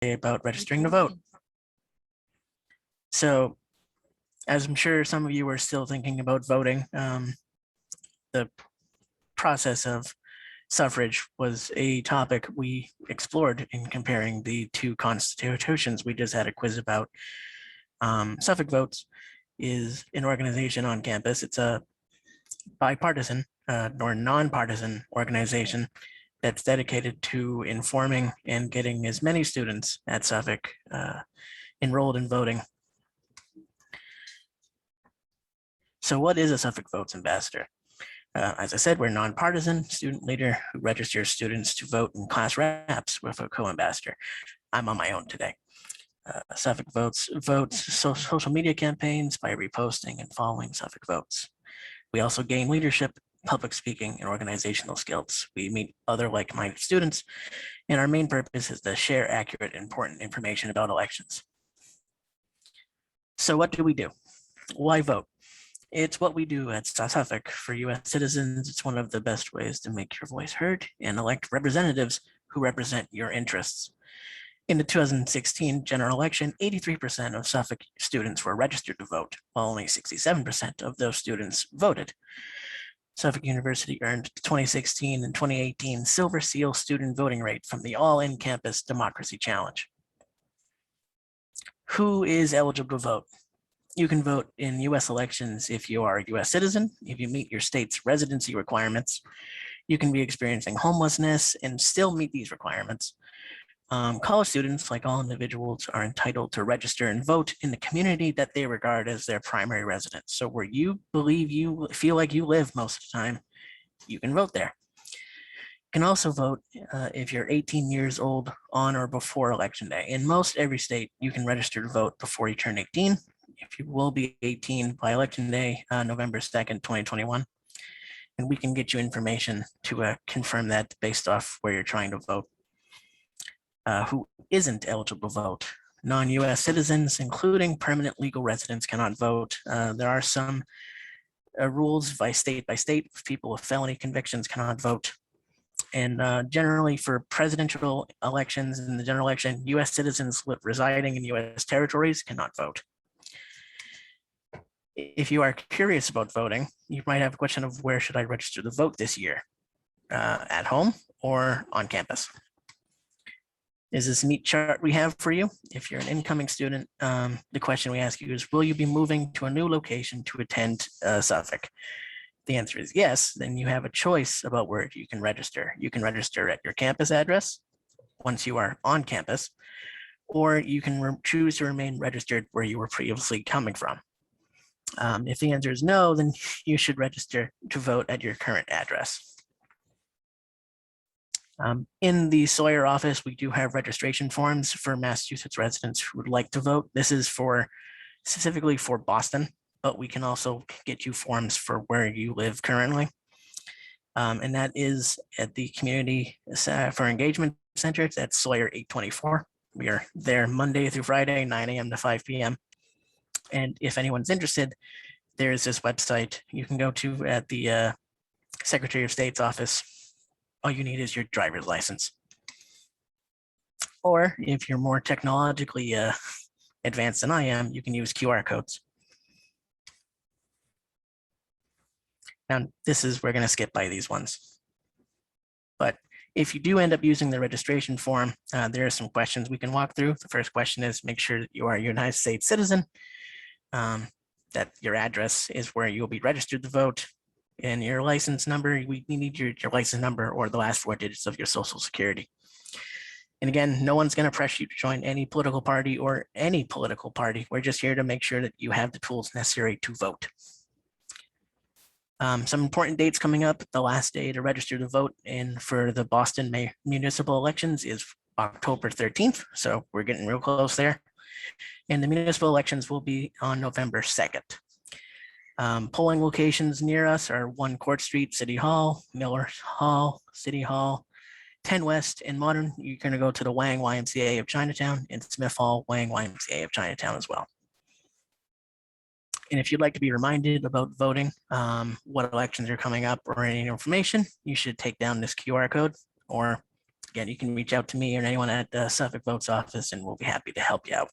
about registering to vote. So, as I'm sure some of you are still thinking about voting, the process of suffrage was a topic we explored in comparing the two constitutions we just had a quiz about. Suffolk Votes is an organization on campus. It's a bipartisan or nonpartisan organization that's dedicated to informing and getting as many students at Suffolk enrolled in voting. So what is a Suffolk Votes ambassador? As I said, we're a nonpartisan student leader who registers students to vote in class reps with a co-ambassador. I'm on my own today. Suffolk Votes social media campaigns by reposting and following Suffolk Votes. We also gain leadership, public speaking, and organizational skills. We meet other like-minded students, and our main purpose is to share accurate, important information about elections. So what do we do? Why vote? It's what we do at Suffolk for US citizens. It's one of the best ways to make your voice heard and elect representatives who represent your interests. In the 2016 general election, 83% of Suffolk students were registered to vote, while only 67% of those students voted. Suffolk University earned the 2016 and 2018 Silver Seal student voting rate from the All In-Campus Democracy Challenge. Who is eligible to vote? You can vote in US elections if you are a US citizen, if you meet your state's residency requirements. You can be experiencing homelessness and still meet these requirements. College students, like all individuals, are entitled to register and vote in the community that they regard as their primary residence. So where you believe you feel like you live most of the time, you can vote there. You can also vote if you're 18 years old on or before election day. In most every state, you can register to vote before you turn 18. If you will be 18 by election day, November 2nd, 2021. And we can get you information to confirm that based off where you're trying to vote. Who isn't eligible to vote? Non-US citizens, including permanent legal residents, cannot vote. There are some rules by state. People with felony convictions cannot vote. And generally for presidential elections in the general election, US citizens residing in US territories cannot vote. If you are curious about voting, you might have a question of where should I register to vote this year? At home or on campus? Is this a neat chart we have for you? If you're an incoming student, the question we ask you is, will you be moving to a new location to attend Suffolk? The answer is yes, then you have a choice about where you can register. You can register at your campus address once you are on campus, or you can choose to remain registered where you were previously coming from. If the answer is no, then you should register to vote at your current address. In the Sawyer office, we do have registration forms for Massachusetts residents who would like to vote. This is specifically for Boston, but we can also get you forms for where you live currently. And that is at the Community for Engagement Center. It's at Sawyer 824. We are there Monday through Friday, 9 a.m. to 5 p.m. And if anyone's interested, there's this website you can go to at the Secretary of State's office. All you need is your driver's license. Or if you're more technologically advanced than I am, you can use QR codes. Now, we're going to skip by these ones. But if you do end up using the registration form, there are some questions we can walk through. The first question is make sure that you are a United States citizen, that your address is where you'll be registered to vote, and your license number, we need your license number or the last 4 digits of your social security. And again, no one's going to press you to join any political party or any political party. We're just here to make sure that you have the tools necessary to vote. Some important dates coming up. The last day to register to vote for the Boston municipal elections is October 13th. So we're getting real close there. And the municipal elections will be on November 2nd. Polling locations near us are 1 Court Street, City Hall, Miller Hall, City Hall, 10 West, and Modern. You're going to go to the Wang YMCA of Chinatown, and Smith Hall, Wang YMCA of Chinatown as well. And if you'd like to be reminded about voting, what elections are coming up or any information, you should take down this QR code or again, you can reach out to me or anyone at the Suffolk Votes office, and we'll be happy to help you out.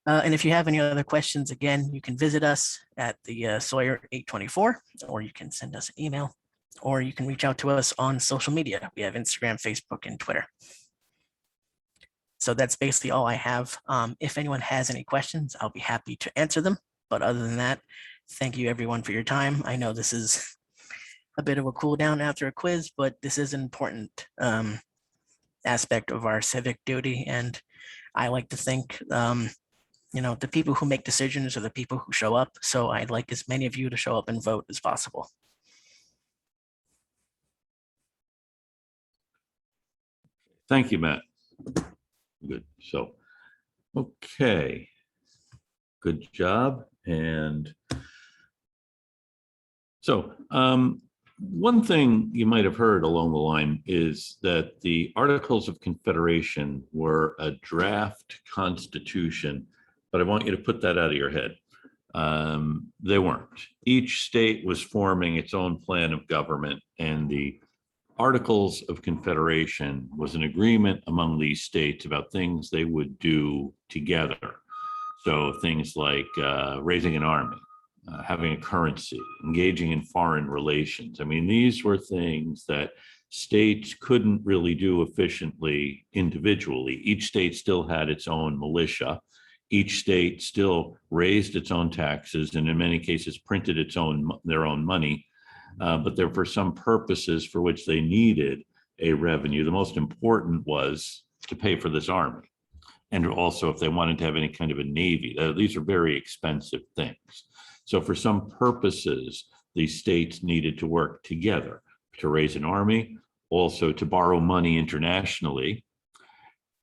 And if you have any other questions, again, you can visit us at the Sawyer 824, or you can send us an email, or you can reach out to us on social media. We have Instagram, Facebook, and Twitter. So that's basically all I have. If anyone has any questions, I'll be happy to answer them. But other than that, thank you everyone for your time. I know this is a bit of a cool down after a quiz, but this is an important aspect of our civic duty. And I like to think, the people who make decisions are the people who show up. So I'd like as many of you to show up and vote as possible. Thank you, Matt. Good. So, okay. Good job. And so, one thing you might have heard along the line is that the Articles of Confederation were a draft constitution, but I want you to put that out of your head. They weren't. Each state was forming its own plan of government, and the Articles of Confederation was an agreement among these states about things they would do together. So things like raising an army, having a currency, engaging in foreign relations. I mean, these were things that states couldn't really do efficiently individually. Each state still had its own militia. Each state still raised its own taxes, and in many cases printed their own money. But there were some purposes for which they needed a revenue. The most important was to pay for this army. And also if they wanted to have any kind of a navy. These are very expensive things. So for some purposes, these states needed to work together to raise an army, also to borrow money internationally.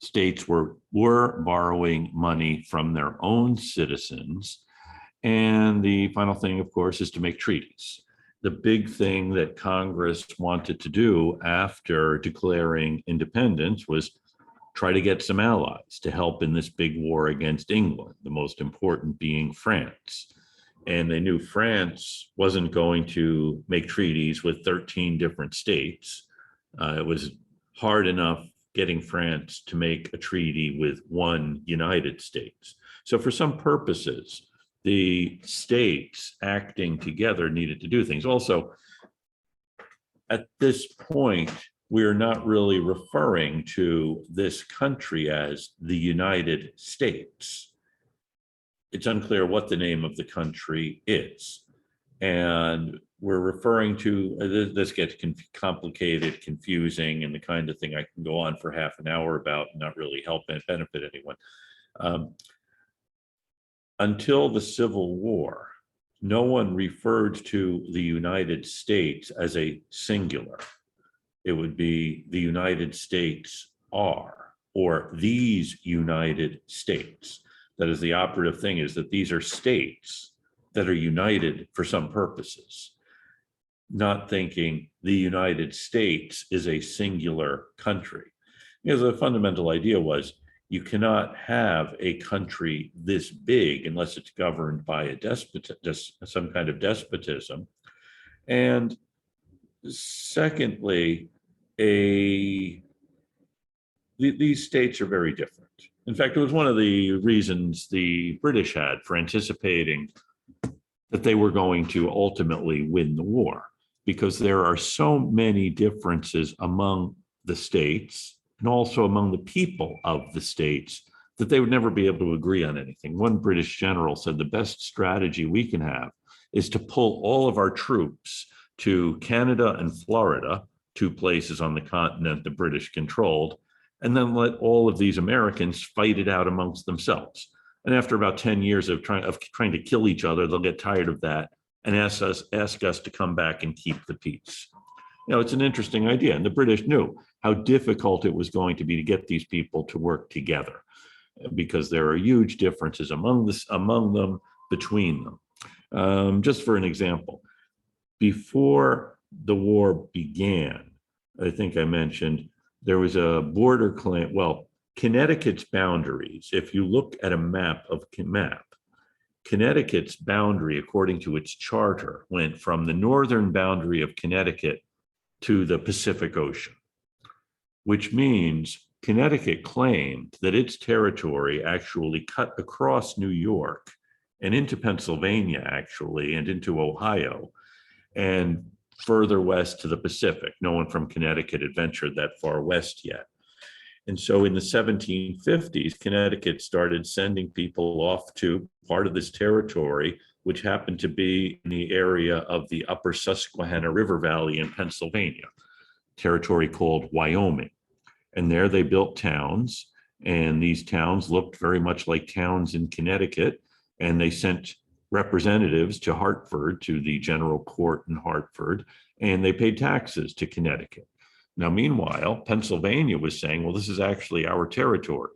States were borrowing money from their own citizens. And the final thing, of course, is to make treaties. The big thing that Congress wanted to do after declaring independence was try to get some allies to help in this big war against England, the most important being France. And they knew France wasn't going to make treaties with 13 different states. It was hard enough getting France to make a treaty with one United States. So for some purposes, the states acting together needed to do things. Also, at this point, we're not really referring to this country as the United States. It's unclear what the name of the country is. And we're referring to, this gets complicated, confusing, and the kind of thing I can go on for half an hour about and not really help and benefit anyone. Until the Civil War, no one referred to the United States as a singular. It would be the United States are, or these United States. That is, the operative thing is that these are states that are united for some purposes, not thinking the United States is a singular country. Because the fundamental idea was you cannot have a country this big unless it's governed by a some kind of despotism. And secondly, these states are very different. In fact, it was one of the reasons the British had for anticipating that they were going to ultimately win the war, because there are so many differences among the states and also among the people of the states that they would never be able to agree on anything. One British general said the best strategy we can have is to pull all of our troops to Canada and Florida, two places on the continent the British controlled, and then let all of these Americans fight it out amongst themselves. And after about 10 years of trying to kill each other, they'll get tired of that and ask us to come back and keep the peace. You know, it's an interesting idea. And the British knew how difficult it was going to be to get these people to work together, because there are huge differences among them, between them. Just for an example, before the war began, I think I mentioned there was a border claim. Well, Connecticut's boundaries, if you look at a map, Connecticut's boundary, according to its charter, went from the northern boundary of Connecticut to the Pacific Ocean. which means Connecticut claimed that its territory actually cut across New York and into Pennsylvania, actually, and into Ohio, and further west to the Pacific. No one from Connecticut had ventured that far west yet. And so in the 1750s, Connecticut started sending people off to part of this territory, which happened to be in the area of the upper Susquehanna River Valley in Pennsylvania, territory called Wyoming. And there they built towns, and these towns looked very much like towns in Connecticut, and they sent representatives to Hartford, to the general court in Hartford, and they paid taxes to Connecticut. Now, meanwhile, Pennsylvania was saying, well, this is actually our territory.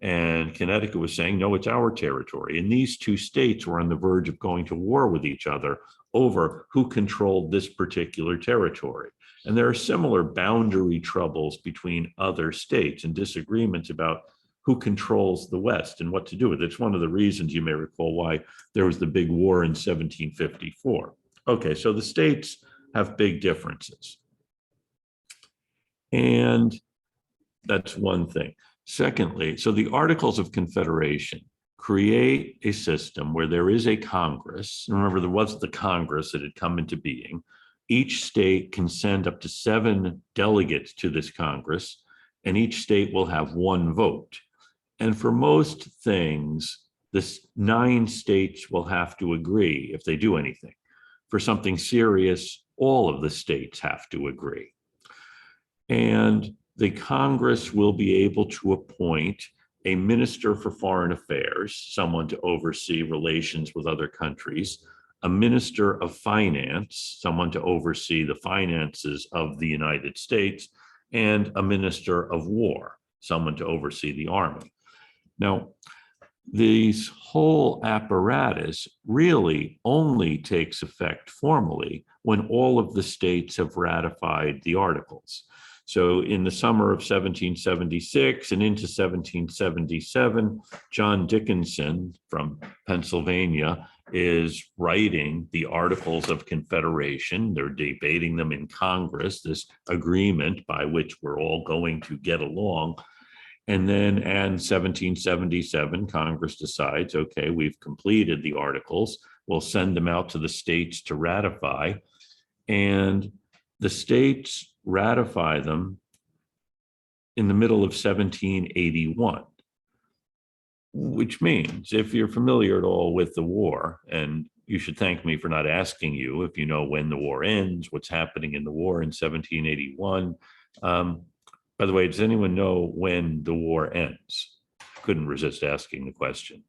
And Connecticut was saying, no, it's our territory. And these two states were on the verge of going to war with each other over who controlled this particular territory. And there are similar boundary troubles between other states and disagreements about who controls the West and what to do with it. It's one of the reasons, you may recall, why there was the big war in 1754. Okay, so the states have big differences. And that's one thing. Secondly, so the Articles of Confederation create a system where there is a Congress. Remember, there was the Congress that had come into being. Each state can send up to 7 delegates to this Congress, and each state will have 1 vote. And for most things, this 9 states will have to agree if they do anything. For something serious, all of the states have to agree. And the Congress will be able to appoint a minister for foreign affairs, someone to oversee relations with other countries, a minister of finance, someone to oversee the finances of the United States, and a minister of war, someone to oversee the army. Now, this whole apparatus really only takes effect formally when all of the states have ratified the Articles. So in the summer of 1776 and into 1777, John Dickinson from Pennsylvania is writing the Articles of Confederation. They're debating them in Congress, this agreement by which we're all going to get along. And then in 1777, Congress decides, okay, we've completed the Articles. We'll send them out to the states to ratify. And the states ratify them in the middle of 1781, which means, if you're familiar at all with the war, and you should thank me for not asking you if you know when the war ends, what's happening in the war in 1781. By the way, does anyone know when the war ends? Couldn't resist asking the question.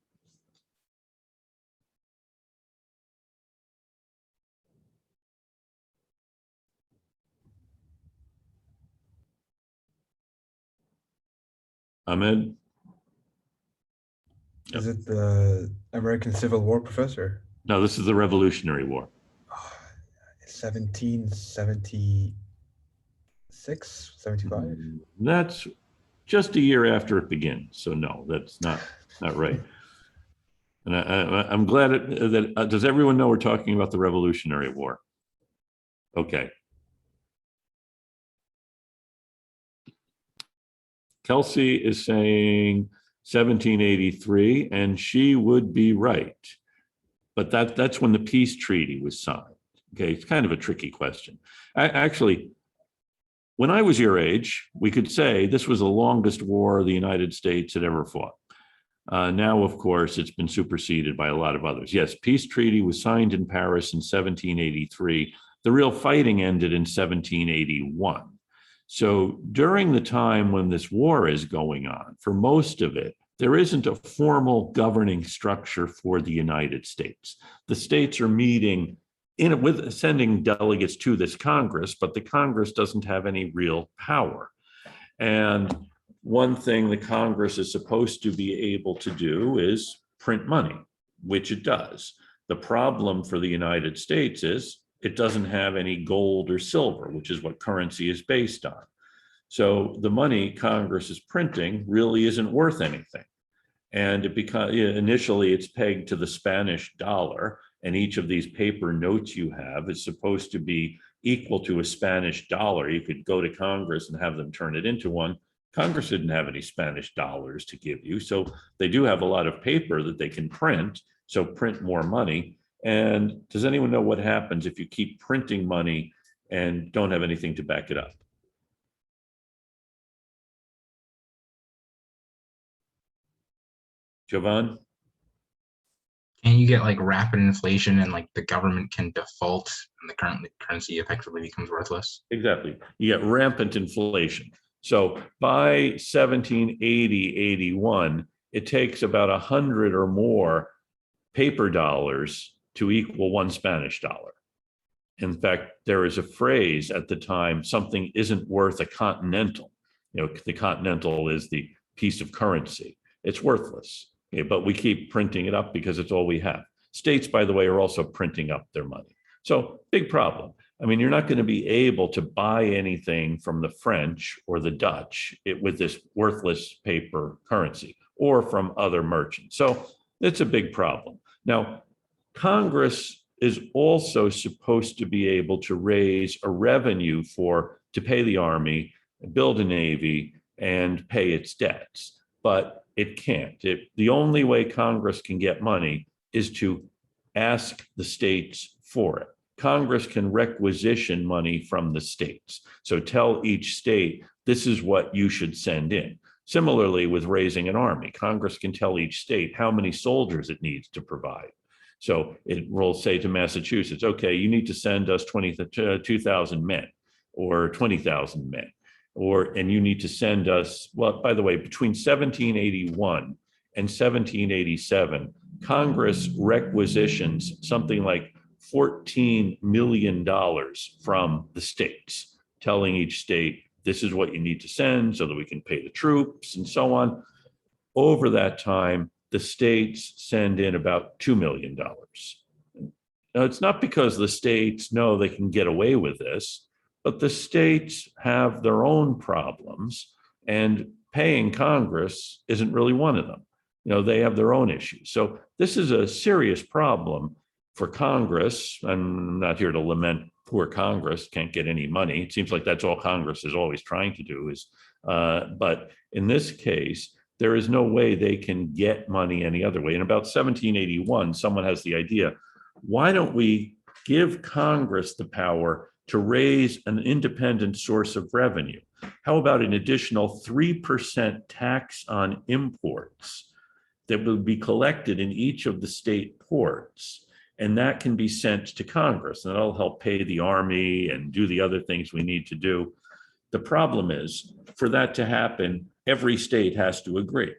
Ahmed? Is it the American Civil War, Professor? No, this is the Revolutionary War. 1776, 75? That's just a year after it begins. So no, that's not right. And I'm glad that, does everyone know we're talking about the Revolutionary War? Okay. Kelsey is saying 1783, and she would be right. But that's when the peace treaty was signed. Okay, it's kind of a tricky question. Actually, when I was your age, we could say this was the longest war the United States had ever fought. Now, of course, it's been superseded by a lot of others. Yes, peace treaty was signed in Paris in 1783. The real fighting ended in 1781. So during the time when this war is going on, for most of it, there isn't a formal governing structure for the United States. The states are meeting with sending delegates to this Congress, but the Congress doesn't have any real power. And one thing the Congress is supposed to be able to do is print money, which it does. The problem for the United States is it doesn't have any gold or silver, which is what currency is based on. So the money Congress is printing really isn't worth anything. And initially it's pegged to the Spanish dollar, and each of these paper notes you have is supposed to be equal to a Spanish dollar. You could go to Congress and have them turn it into one. Congress didn't have any Spanish dollars to give you. So they do have a lot of paper that they can print. So print more money. And does anyone know what happens if you keep printing money and don't have anything to back it up? Jovan? And you get like rapid inflation and like the government can default and the currency effectively becomes worthless. Exactly. You get rampant inflation. So by 1780, 81, it takes about 100 or more paper dollars to equal one Spanish dollar. In fact, there is a phrase at the time, something isn't worth a continental. You know, the continental is the piece of currency. It's worthless, okay, but we keep printing it up because it's all we have. States, by the way, are also printing up their money. So big problem. I mean, you're not going to be able to buy anything from the French or the Dutch with this worthless paper currency or from other merchants. So it's a big problem. Now, Congress is also supposed to be able to raise a revenue to pay the Army, build a Navy, and pay its debts, but it can't. The only way Congress can get money is to ask the states for it. Congress can requisition money from the states. So tell each state, this is what you should send in. Similarly, with raising an army, Congress can tell each state how many soldiers it needs to provide. So it will say to Massachusetts, okay, you need to send us 2,000 men or 20,000 men, and you need to send us, well, by the way, between 1781 and 1787, Congress requisitions something like $14 million from the states, telling each state, this is what you need to send so that we can pay the troops and so on. Over that time, the states send in about $2 million. Now, it's not because the states know they can get away with this, but the states have their own problems, and paying Congress isn't really one of them. You know, they have their own issues. So this is a serious problem for Congress. I'm not here to lament poor Congress can't get any money. It seems like that's all Congress is always trying to do but in this case, there is no way they can get money any other way. In about 1781, someone has the idea, why don't we give Congress the power to raise an independent source of revenue? How about an additional 3% tax on imports that will be collected in each of the state ports? And that can be sent to Congress, and that'll help pay the Army and do the other things we need to do. The problem is, for that to happen, every state has to agree.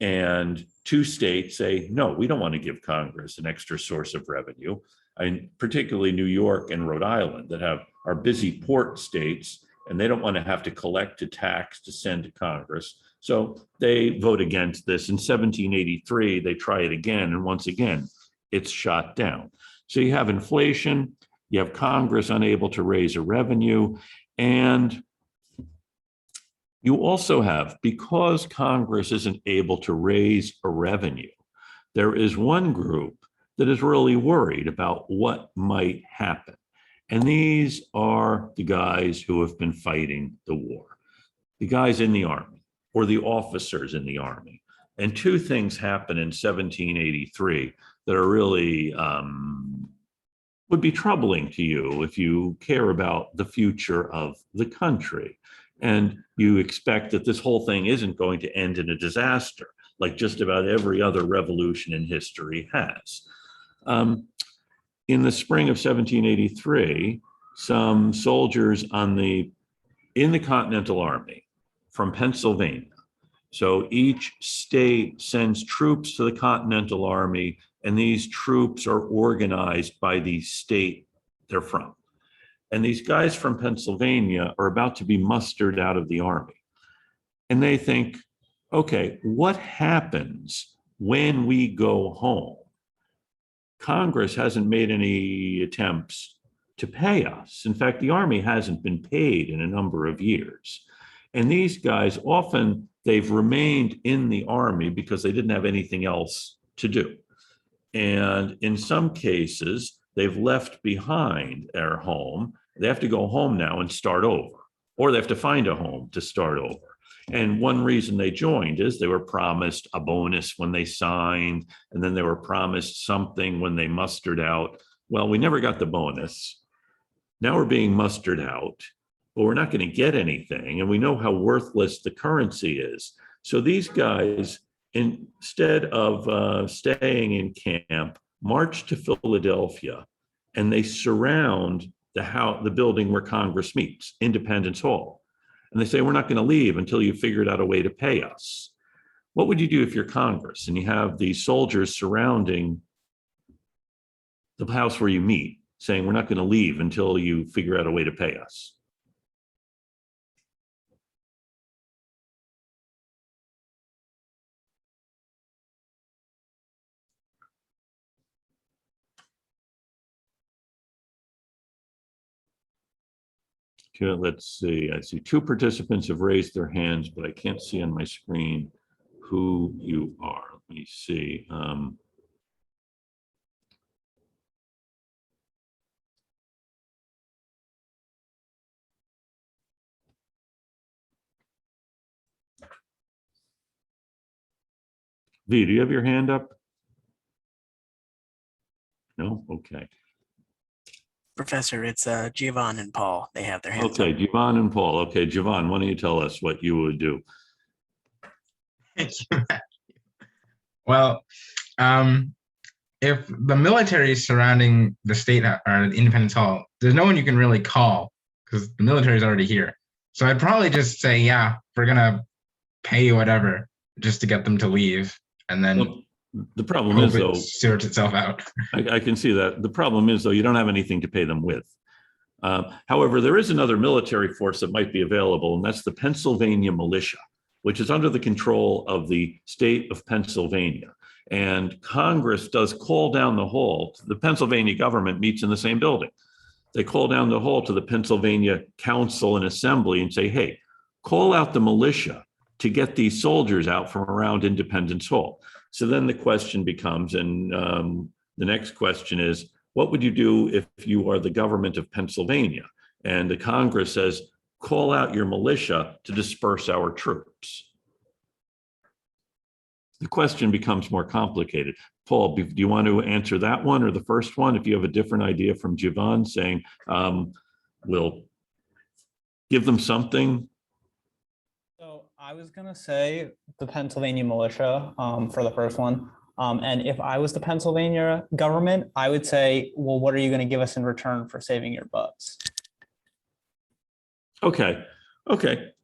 And 2 states say, no, we don't want to give Congress an extra source of revenue. And particularly New York and Rhode Island that are busy port states, and they don't want to have to collect a tax to send to Congress. So they vote against this. In 1783, they try it again, and once again, it's shot down. So you have inflation, you have Congress unable to raise a revenue, and you also have, because Congress isn't able to raise a revenue, there is one group that is really worried about what might happen. And these are the guys who have been fighting the war, the guys in the Army or the officers in the Army. And 2 things happen in 1783 that are really would be troubling to you if you care about the future of the country. And you expect that this whole thing isn't going to end in a disaster, like just about every other revolution in history has. In the spring of 1783, some soldiers in the Continental Army from Pennsylvania. So each state sends troops to the Continental Army, and these troops are organized by the state they're from. And these guys from Pennsylvania are about to be mustered out of the Army. And they think, okay, what happens when we go home? Congress hasn't made any attempts to pay us. In fact, the Army hasn't been paid in a number of years. And these guys, often they've remained in the Army because they didn't have anything else to do. And in some cases, they've left behind their home They have to go home now and start over, or they have to find a home to start over. And one reason they joined is they were promised a bonus when they signed, and then they were promised something when they mustered out. Well, we never got the bonus. Now we're being mustered out, but we're not going to get anything. And we know how worthless the currency is. So these guys, instead of staying in camp, march to Philadelphia, and they surround the building where Congress meets, Independence Hall. And they say, we're not going to leave until you figured out a way to pay us. What would you do if you're Congress and you have these soldiers surrounding the house where you meet, saying, we're not going to leave until you figure out a way to pay us? Okay, let's see. I see 2 participants have raised their hands, but I can't see on my screen who you are. Let me see. V, do you have your hand up? No? Okay. Professor, it's Giovanni and Paul. They have their hands Okay, up. Javon and Paul. Okay, Javon, why don't you tell us what you would do? Well, if the military is surrounding the state or the Independence Hall, there's no one you can really call because the military is already here. So I'd probably just say, yeah, we're gonna pay you whatever just to get them to leave, and then Well, the problem hope is, it though, sorts itself out. I can see that. The problem is, though, you don't have anything to pay them with. However, there is another military force that might be available, and that's the Pennsylvania Militia, which is under the control of the state of Pennsylvania. And Congress does call down the hall. The Pennsylvania government meets in the same building. They call down the hall to the Pennsylvania Council and Assembly and say, hey, call out the militia to get these soldiers out from around Independence Hall. So then the question becomes, and the next question is, what would you do if you are the government of Pennsylvania? And the Congress says, call out your militia to disperse our troops. The question becomes more complicated. Paul, do you want to answer that one or the first one? If you have a different idea from Javon saying, we'll give them something. So I was gonna say the Pennsylvania militia for the first one. And if I was the Pennsylvania government, I would say, well, what are you gonna give us in return for saving your butts? Okay,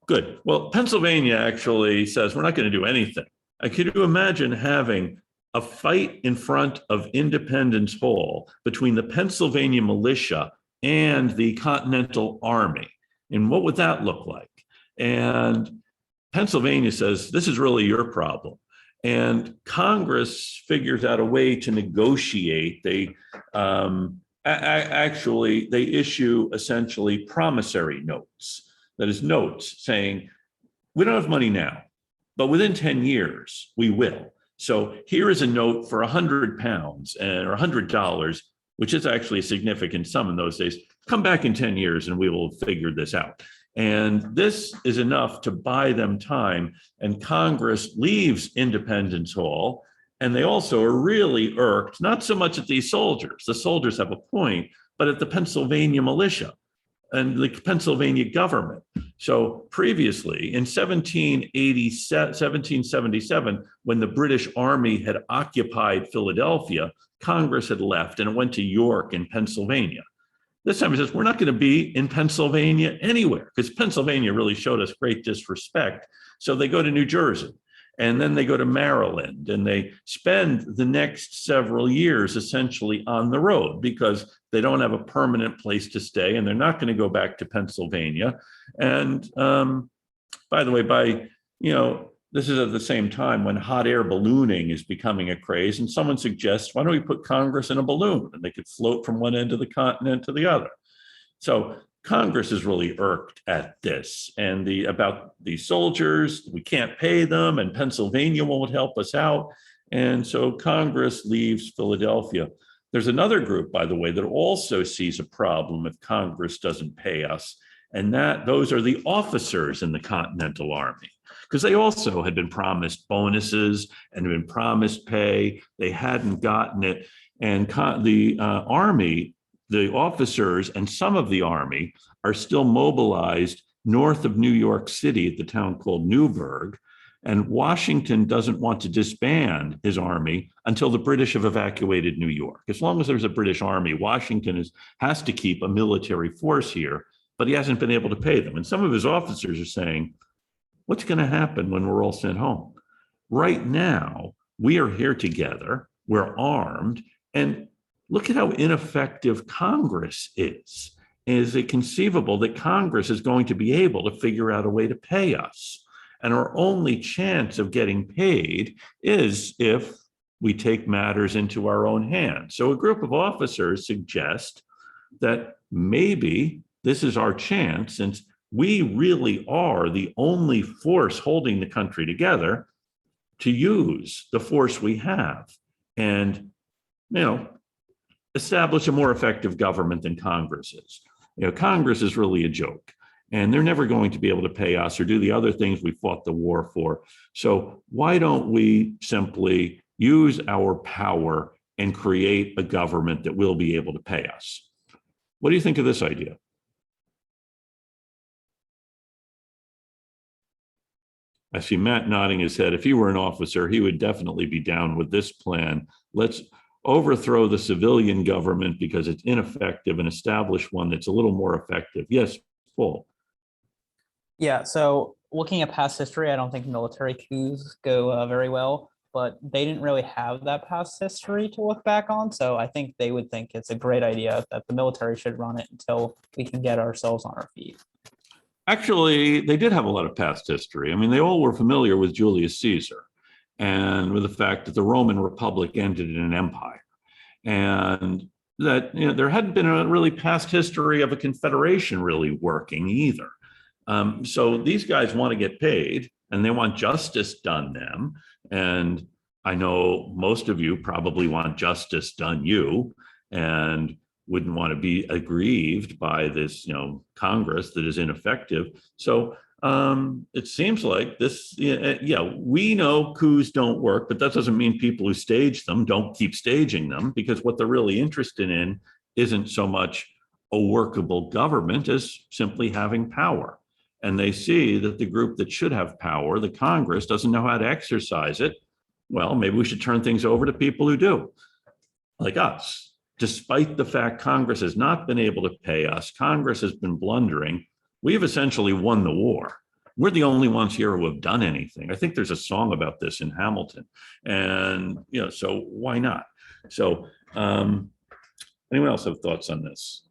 good. Well, Pennsylvania actually says we're not going to do anything. Could you imagine having a fight in front of Independence Hall between the Pennsylvania militia and the Continental Army? And what would that look like? And Pennsylvania says, this is really your problem. And Congress figures out a way to negotiate. They actually, they issue essentially promissory notes. That is, notes saying, we don't have money now, but within 10 years, we will. So here is a note for £100 or $100, which is actually a significant sum in those days. Come back in 10 years and we will figure this out. And this is enough to buy them time. And Congress leaves Independence Hall. And they also are really irked, not so much at these soldiers. The soldiers have a point, but at the Pennsylvania militia and the Pennsylvania government. So previously in 1777, when the British Army had occupied Philadelphia, Congress had left and it went to York in Pennsylvania. This time it says, we're not going to be in Pennsylvania anywhere because Pennsylvania really showed us great disrespect. So they go to New Jersey. And then they go to Maryland and they spend the next several years essentially on the road because they don't have a permanent place to stay and they're not going to go back to Pennsylvania. And by the way, this is at the same time when hot air ballooning is becoming a craze and someone suggests, why don't we put Congress in a balloon and they could float from one end of the continent to the other. So Congress is really irked at this and about the soldiers, we can't pay them and Pennsylvania won't help us out. And so Congress leaves Philadelphia. There's another group, by the way, that also sees a problem if Congress doesn't pay us, and those are the officers in the Continental Army, because they also had been promised bonuses and had been promised pay. They hadn't gotten it. And the Army, the officers and some of the Army are still mobilized north of New York City at the town called Newburgh. And Washington doesn't want to disband his army until the British have evacuated New York. As long as there's a British army, Washington has to keep a military force here, but he hasn't been able to pay them. And some of his officers are saying, what's going to happen when we're all sent home? Right now, we are here together, we're armed, and look at how ineffective Congress is. Is it conceivable that Congress is going to be able to figure out a way to pay us? And our only chance of getting paid is if we take matters into our own hands. So a group of officers suggest that maybe this is our chance, since we really are the only force holding the country together, to use the force we have and, establish a more effective government than Congress is. Congress is really a joke. And they're never going to be able to pay us or do the other things we fought the war for. So why don't we simply use our power and create a government that will be able to pay us? What do you think of this idea? I see Matt nodding his head. If he were an officer, he would definitely be down with this plan. Let's overthrow the civilian government because it's ineffective and establish one that's a little more effective. Yes, Paul. Yeah, so looking at past history, I don't think military coups go very well, but they didn't really have that past history to look back on. So I think they would think it's a great idea that the military should run it until we can get ourselves on our feet. Actually, they did have a lot of past history. I mean, they all were familiar with Julius Caesar and with the fact that the Roman Republic ended in an empire. And that there hadn't been a really past history of a confederation really working either. So these guys want to get paid and they want justice done them. And I know most of you probably want justice done you and wouldn't want to be aggrieved by this, Congress that is ineffective. So it seems like this, we know coups don't work, but that doesn't mean people who stage them don't keep staging them, because what they're really interested in isn't so much a workable government as simply having power. And they see that the group that should have power, the Congress, doesn't know how to exercise it. Well, maybe we should turn things over to people who do, like us. Despite the fact Congress has not been able to pay us, Congress has been blundering, we've essentially won the war. We're the only ones here who have done anything. I think there's a song about this in Hamilton. And, so why not? So anyone else have thoughts on this?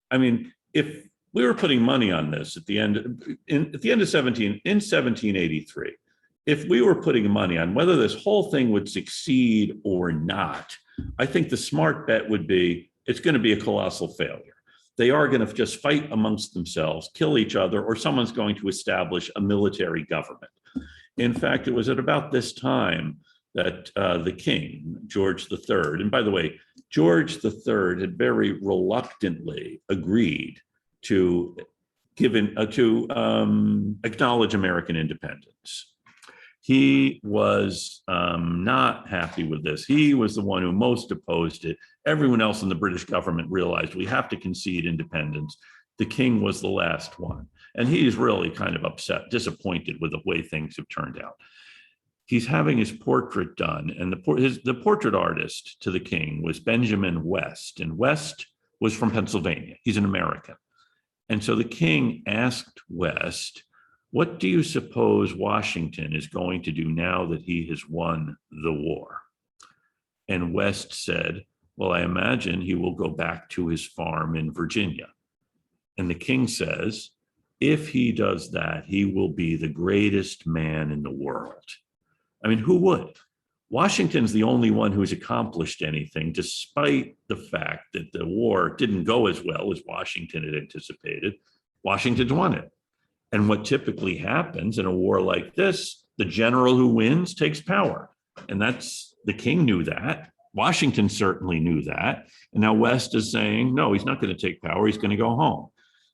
I mean, if we were putting money on this at the end of 1783, if we were putting money on whether this whole thing would succeed or not, I think the smart bet would be it's going to be a colossal failure. They are going to just fight amongst themselves, kill each other, or someone's going to establish a military government. In fact, it was at about this time that the king, George III, and by the way, George III had very reluctantly agreed to acknowledge American independence. He was not happy with this. He was the one who most opposed it. Everyone else in the British government realized we have to concede independence. The king was the last one. And he's really kind of upset, disappointed with the way things have turned out. He's having his portrait done. And the portrait artist to the king was Benjamin West. And West was from Pennsylvania. He's an American. And so the king asked West, what do you suppose Washington is going to do now that he has won the war? And West said, well, I imagine he will go back to his farm in Virginia. And the king says, if he does that, he will be the greatest man in the world. I mean, who would? Washington's the only one who's accomplished anything, despite the fact that the war didn't go as well as Washington had anticipated. Washington's won it. And what typically happens in a war like this, the general who wins takes power. And the king knew that. Washington certainly knew that. And now West is saying, no, he's not going to take power. He's going to go home.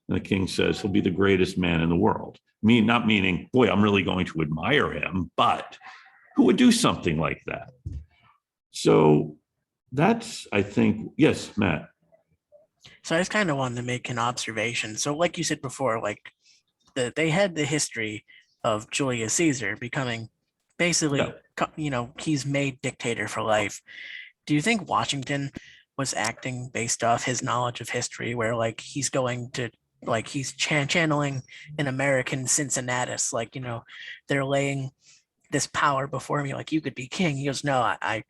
And the king says he'll be the greatest man in the world. Not meaning, boy, I'm really going to admire him, but who would do something like that? So that's, I think, yes, Matt. So I just kind of wanted to make an observation. So like you said before, like they had the history of Julius Caesar becoming basically, Yeah. He's made dictator for life. Do you think Washington was acting based off his knowledge of history, where like he's going to, like he's channeling an American Cincinnatus, like, they're laying this power before me, like you could be king. He goes, no, I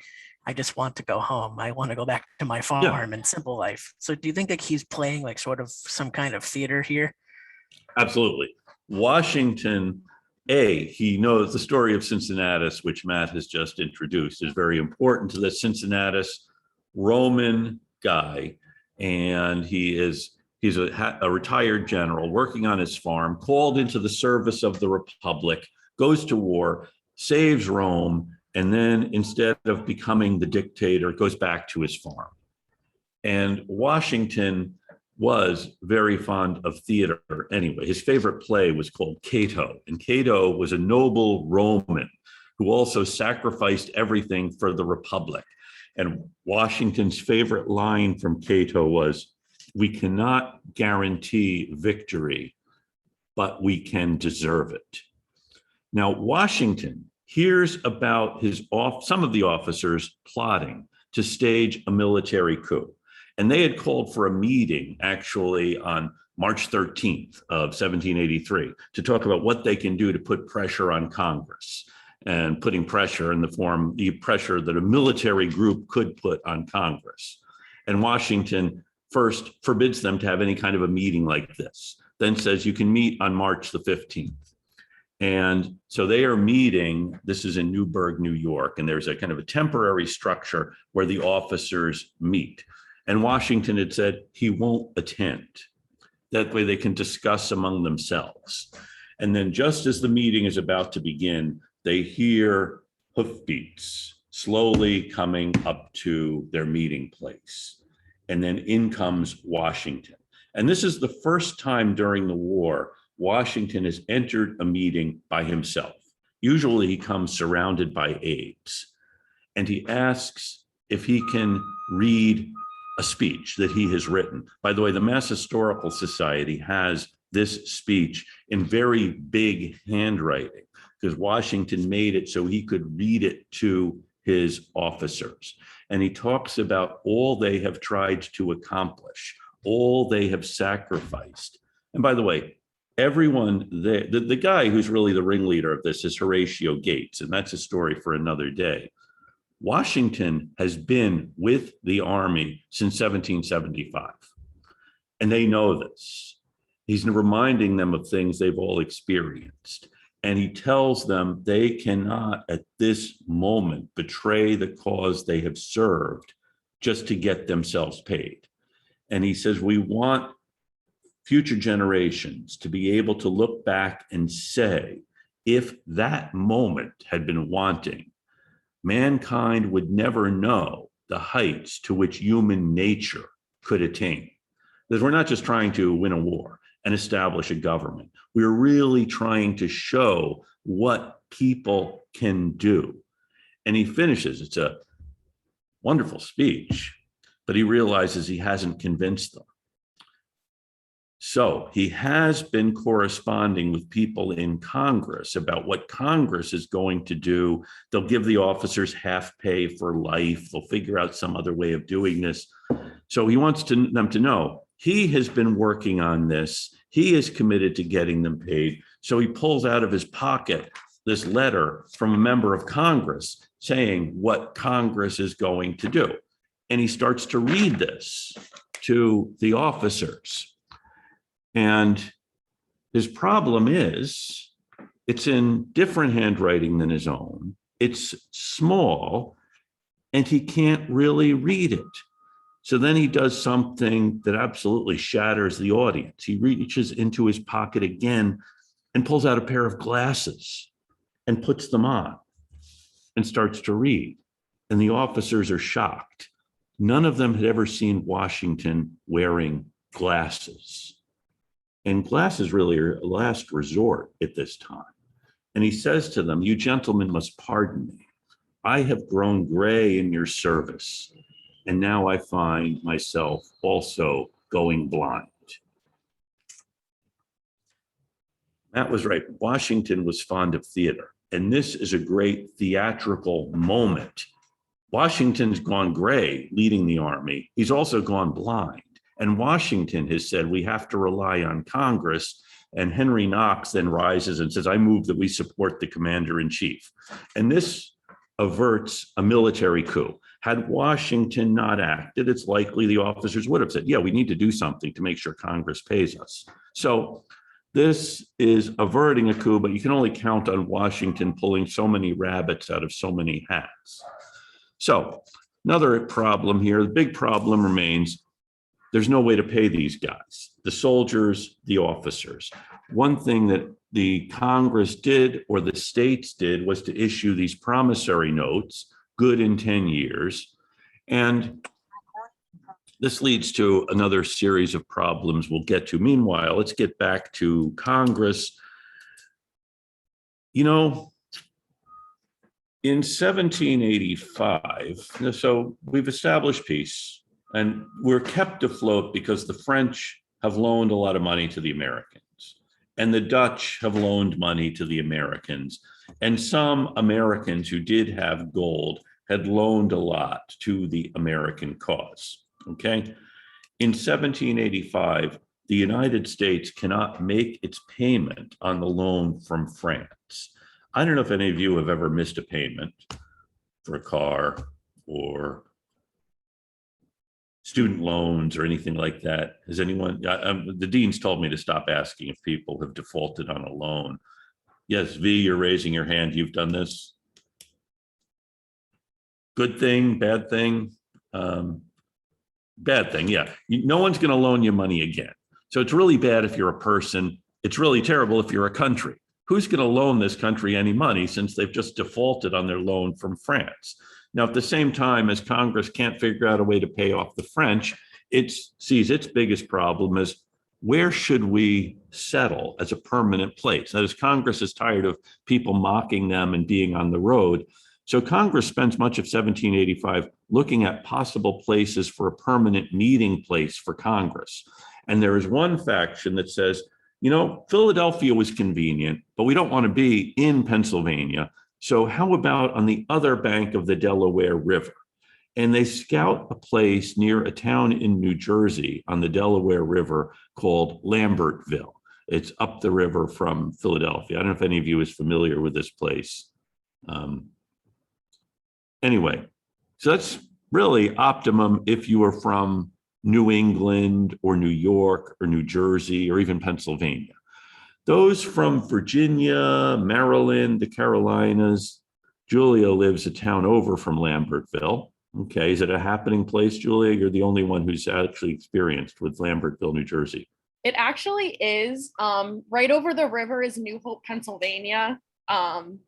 just want to go home. I want to go back to my farm and simple life. So do you think like he's playing like sort of some kind of theater here? Absolutely. Washington, he knows the story of Cincinnatus, which Matt has just introduced, is very important to the Cincinnatus Roman guy. And he's a retired general working on his farm, called into the service of the Republic, goes to war, saves Rome, and then instead of becoming the dictator, goes back to his farm. And Washington was very fond of theater anyway. His favorite play was called Cato, and Cato was a noble Roman who also sacrificed everything for the Republic. And Washington's favorite line from Cato was, "We cannot guarantee victory, but we can deserve it." Now, Washington hears about some of the officers plotting to stage a military coup. And they had called for a meeting actually on March 13th of 1783 to talk about what they can do to put pressure on Congress, and putting pressure in the pressure that a military group could put on Congress. And Washington first forbids them to have any kind of a meeting like this, then says you can meet on March the 15th. And so they are meeting, this is in Newburgh, New York, and there's a kind of a temporary structure where the officers meet. And Washington had said he won't attend. That way they can discuss among themselves. And then just as the meeting is about to begin, they hear hoofbeats slowly coming up to their meeting place. And then in comes Washington. And this is the first time during the war Washington has entered a meeting by himself. Usually he comes surrounded by aides, and he asks if he can read a speech that he has written. By the way, the Mass Historical Society has this speech in very big handwriting because Washington made it so he could read it to his officers. And he talks about all they have tried to accomplish, all they have sacrificed. And by the way, everyone, the guy who's really the ringleader of this is Horatio Gates, and that's a story for another day. Washington has been with the army since 1775, and they know this. He's reminding them of things they've all experienced, and he tells them they cannot at this moment betray the cause they have served just to get themselves paid. And he says, we want future generations to be able to look back and say, if that moment had been wanting, mankind would never know the heights to which human nature could attain. Because we're not just trying to win a war and establish a government. We're really trying to show what people can do. And he finishes, it's a wonderful speech, but he realizes he hasn't convinced them. So he has been corresponding with people in Congress about what Congress is going to do. They'll give the officers half pay for life. They'll figure out some other way of doing this. So he wants them to know he has been working on this. He is committed to getting them paid. So he pulls out of his pocket this letter from a member of Congress saying what Congress is going to do. And he starts to read this to the officers. And his problem is it's in different handwriting than his own. It's small, and he can't really read it. So then he does something that absolutely shatters the audience. He reaches into his pocket again and pulls out a pair of glasses and puts them on and starts to read. and the officers are shocked. None of them had ever seen Washington wearing glasses. And glasses really are a last resort at this time. And he says to them, "You gentlemen must pardon me. I have grown gray in your service, and now I find myself also going blind." That was right. Washington was fond of theater, and this is a great theatrical moment. Washington's gone gray leading the army. He's also gone blind. And Washington has said we have to rely on Congress. And Henry Knox then rises and says, "I move that we support the commander in chief." And this averts a military coup. Had Washington not acted, it's likely the officers would have said, "Yeah, we need to do something to make sure Congress pays us." So this is averting a coup, but you can only count on Washington pulling so many rabbits out of so many hats. So another problem here, the big problem remains, there's no way to pay these guys, the soldiers, the officers. One thing that the Congress did, or the states did, was to issue these promissory notes, good in 10 years. And this leads to another series of problems we'll get to. Meanwhile, let's get back to Congress. You know, in 1785, so we've established peace, and we're kept afloat because the French have loaned a lot of money to the Americans, and the Dutch have loaned money to the Americans, and some Americans who did have gold had loaned a lot to the American cause, okay? In 1785, the United States cannot make its payment on the loan from France. I don't know if any of you have ever missed a payment for a car or student loans or anything like that. Has anyone, the dean's told me to stop asking if people have defaulted on a loan. Yes, V, you're raising your hand. You've done this. Good thing, bad thing? Bad thing, yeah. No one's going to loan you money again. So it's really bad if you're a person. It's really terrible if you're a country. Who's going to loan this country any money since they've just defaulted on their loan from France? Now, at the same time as Congress can't figure out a way to pay off the French, it sees its biggest problem as where should we settle as a permanent place? That is, Congress is tired of people mocking them and being on the road. So Congress spends much of 1785 looking at possible places for a permanent meeting place for Congress. And there is one faction that says, you know, Philadelphia was convenient, but we don't want to be in Pennsylvania. So how about on the other bank of the Delaware River? And they scout a place near a town in New Jersey on the Delaware River called Lambertville. It's up the river from Philadelphia. I don't know if any of you is familiar with this place. Anyway, so that's really optimum if you are from New England or New York or New Jersey or even Pennsylvania. Those from Virginia, Maryland, the Carolinas, Julia lives a town over from Lambertville. Okay, is it a happening place, Julia? You're the only one who's actually experienced with Lambertville, New Jersey. It actually is. Right over the river is New Hope, Pennsylvania. And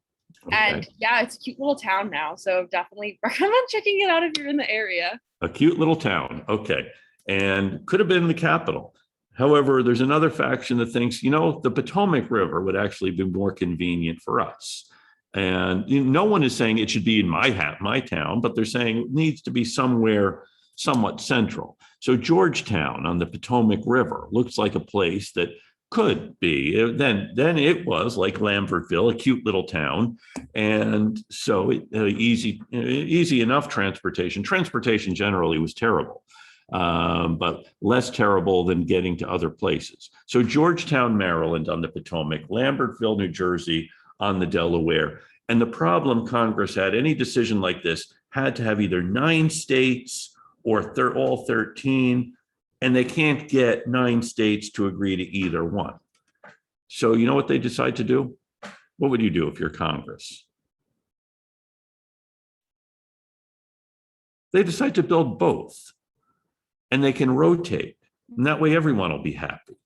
yeah, it's a cute little town now. So definitely recommend checking it out if you're in the area. A cute little town. Okay. And could have been the capital. However, there's another faction that thinks, you know, the Potomac River would actually be more convenient for us. And no one is saying it should be in my town, but they're saying it needs to be somewhere somewhat central. So Georgetown on the Potomac River looks like a place that could be. Then it was like Lambertville, a cute little town. And so easy enough transportation. Transportation generally was terrible. But less terrible than getting to other places. So Georgetown, Maryland on the Potomac, Lambertville, New Jersey on the Delaware. And the problem Congress had, any decision like this had to have either 9 states or all 13, and they can't get 9 states to agree to either one. So you know what they decide to do? What would you do if you're Congress? They decide to build both. And they can rotate, and that way everyone will be happy.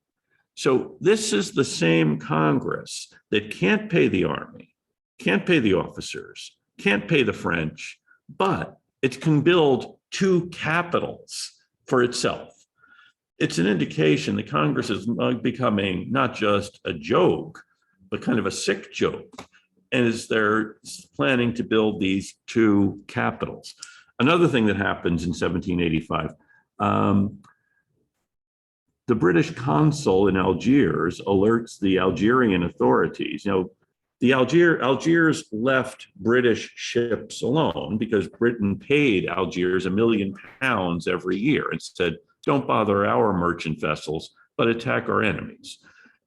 So this is the same Congress that can't pay the army, can't pay the officers, can't pay the French, but it can build two capitals for itself. It's an indication that Congress is becoming not just a joke, but kind of a sick joke, and is they're planning to build these two capitals. Another thing that happens in 1785, the British consul in Algiers alerts the Algerian authorities. The Algiers left British ships alone because Britain paid Algiers £1 million every year and said, don't bother our merchant vessels, but attack our enemies.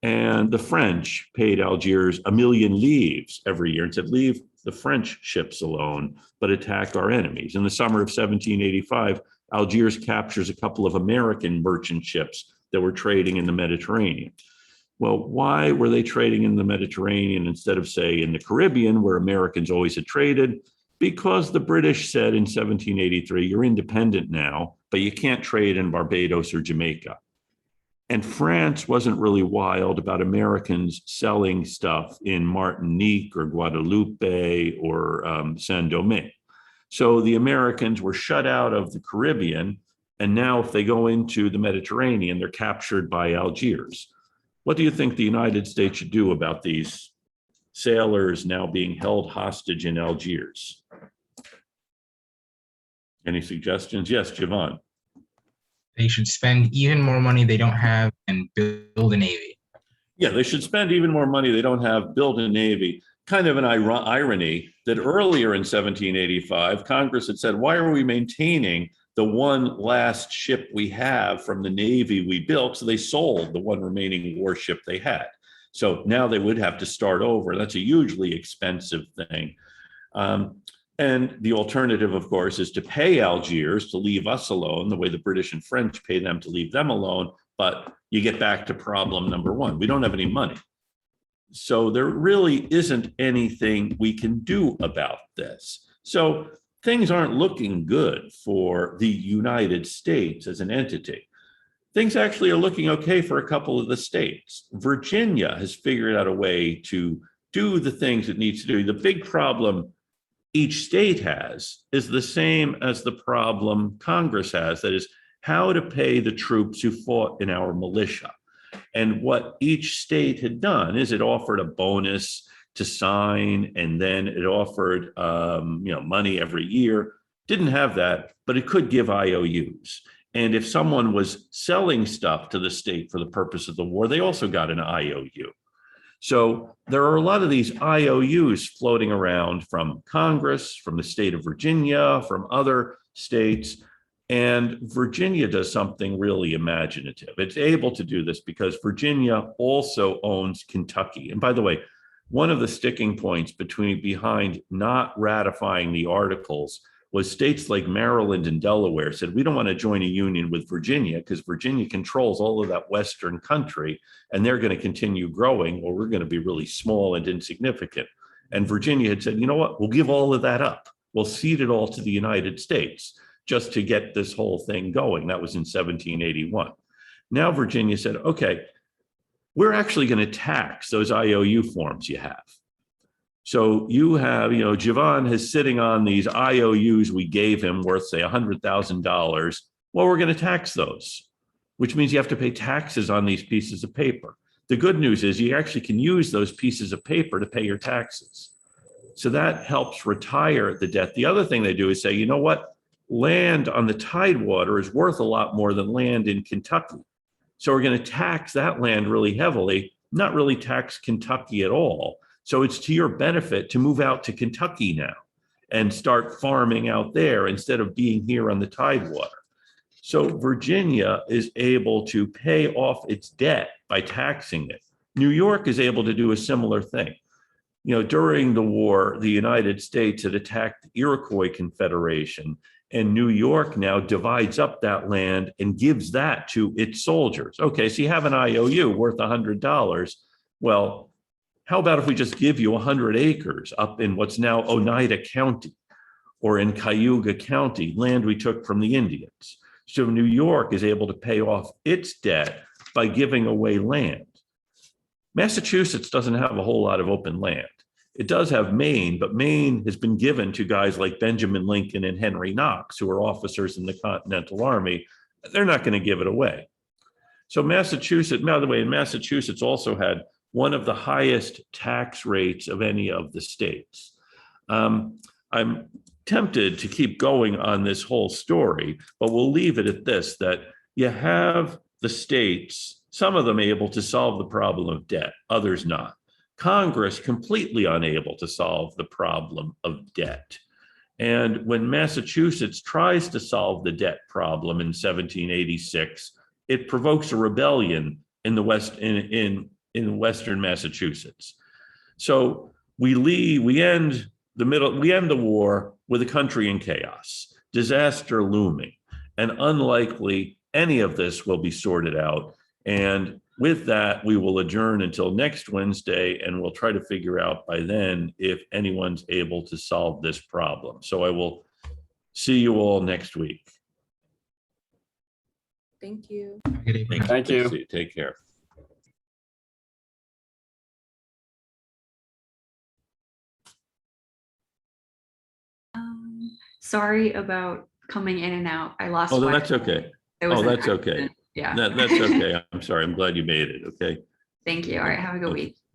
And the French paid Algiers 1 million livres every year and said, leave the French ships alone, but attack our enemies. In the summer of 1785, Algiers captures a couple of American merchant ships that were trading in the Mediterranean. Well, why were they trading in the Mediterranean instead of, say, in the Caribbean, where Americans always had traded? Because the British said in 1783, you're independent now, but you can't trade in Barbados or Jamaica. And France wasn't really wild about Americans selling stuff in Martinique or Guadeloupe or Saint-Domingue. So the Americans were shut out of the Caribbean, and now if they go into the Mediterranean, they're captured by Algiers. What do you think the United States should do about these sailors now being held hostage in Algiers? Any suggestions? Yes, Javon. They should spend even more money they don't have and build a navy. Yeah, they should spend even more money they don't have, build a navy. Kind of an irony that earlier in 1785, Congress had said, why are we maintaining the one last ship we have from the Navy we built? So they sold the one remaining warship they had. So now they would have to start over. That's a hugely expensive thing. And the alternative, of course, is to pay Algiers to leave us alone, the way the British and French pay them to leave them alone. But you get back to problem number one. We don't have any money. So there really isn't anything we can do about this. So things aren't looking good for the United States as an entity. Things actually are looking okay for a couple of the states. Virginia has figured out a way to do the things it needs to do. The big problem each state has is the same as the problem Congress has, that is how to pay the troops who fought in our militia. And what each state had done is it offered a bonus to sign, and then it offered money every year. Didn't have that, but it could give IOUs. And if someone was selling stuff to the state for the purpose of the war, they also got an IOU. So there are a lot of these IOUs floating around from Congress, from the state of Virginia, from other states. And Virginia does something really imaginative. It's able to do this because Virginia also owns Kentucky. And by the way, one of the sticking points behind not ratifying the Articles was states like Maryland and Delaware said, we don't want to join a union with Virginia because Virginia controls all of that Western country and they're going to continue growing, or we're going to be really small and insignificant. And Virginia had said, you know what, we'll give all of that up. We'll cede it all to the United States just to get this whole thing going. That was in 1781. Now Virginia said, okay, we're actually going to tax those IOU forms you have. So you have, Javon is sitting on these IOUs we gave him worth, say, $100,000. Well, we're going to tax those, which means you have to pay taxes on these pieces of paper. The good news is you actually can use those pieces of paper to pay your taxes. So that helps retire the debt. The other thing they do is say, you know what? Land on the Tidewater is worth a lot more than land in Kentucky. So we're going to tax that land really heavily, not really tax Kentucky at all. So it's to your benefit to move out to Kentucky now and start farming out there instead of being here on the Tidewater. So Virginia is able to pay off its debt by taxing it. New York is able to do a similar thing. During the war, the United States had attacked the Iroquois Confederation, and New York now divides up that land and gives that to its soldiers. Okay, so you have an IOU worth $100. Well, how about if we just give you 100 acres up in what's now Oneida County or in Cayuga County, land we took from the Indians? So New York is able to pay off its debt by giving away land. Massachusetts doesn't have a whole lot of open land. It does have Maine, but Maine has been given to guys like Benjamin Lincoln and Henry Knox, who are officers in the Continental Army. They're not going to give it away. So Massachusetts, by the way, Massachusetts also had one of the highest tax rates of any of the states. I'm tempted to keep going on this whole story, but we'll leave it at this, that you have the states, some of them able to solve the problem of debt, others not. Congress completely unable to solve the problem of debt. And when Massachusetts tries to solve the debt problem in 1786, it provokes a rebellion in the West, in Western Massachusetts. So we end the war with a country in chaos, disaster looming, and unlikely any of this will be sorted out. And with that, we will adjourn until next Wednesday, and we'll try to figure out by then if anyone's able to solve this problem. So I will see you all next week. Thank you. Good evening. Thank you. Take care. Sorry about coming in and out. I lost. Oh, Wi-Fi. that's okay. It was Oh, an that's okay. accident. Yeah. That's okay. I'm sorry. I'm glad you made it. Okay. Thank you. All right. Have a good Okay. week.